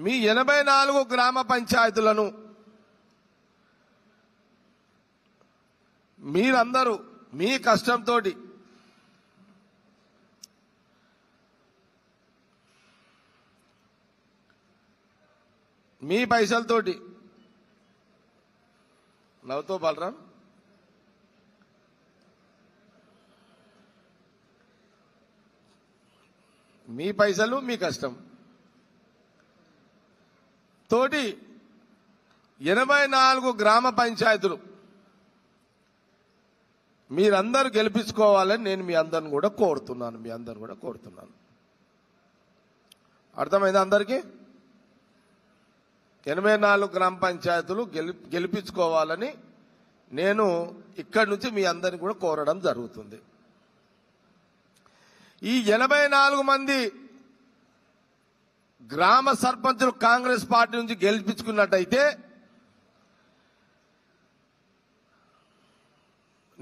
మీ 84 గ్రామ పంచాయతీలను మీరందరూ మీ కష్టంతో మీ పైసలతోటి నవ్వుతో బలరాం మీ పైసలు మీ కష్టం తోటి 84 గ్రామ పంచాయతీలు మీరందరూ గెలిపించుకోవాలని నేను మీ అందరిని కూడా కోరుతున్నాను. అర్థమైందా అందరికీ? 84 గ్రామ పంచాయతీలు గెలిపించుకోవాలని నేను ఇక్కడి నుంచి మీ అందరిని కూడా కోరడం జరుగుతుంది. ఈ 84 మంది గ్రామ సర్పంచులు కాంగ్రెస్ పార్టీ నుంచి గెలిపించుకున్నట్టయితే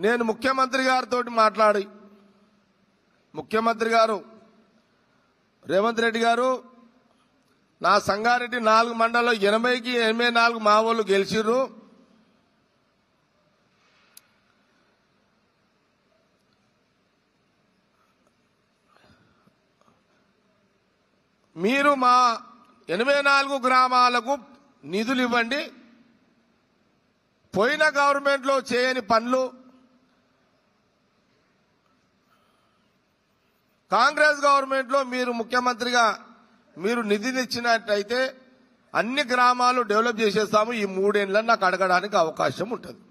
నేను ముఖ్యమంత్రి గారితో మాట్లాడి, ముఖ్యమంత్రి గారు రేవంత్ రెడ్డి గారు నా సంగారెడ్డి 4 మండలంలో 80కి 84 మా వాళ్ళు గెలిచిర్రు, మీరు మా 84 గ్రామాలకు నిధులు ఇవ్వండి, పోయిన గవర్నమెంట్లో చేయని పనులు కాంగ్రెస్ గవర్నమెంట్లో మీరు ముఖ్యమంత్రిగా మీరు నిధిని ఇచ్చినట్టయితే అన్ని గ్రామాలు డెవలప్ చేసేస్తాము, ఈ 3 ఏళ్లలో నాకు అడగడానికి అవకాశం ఉంటుంది.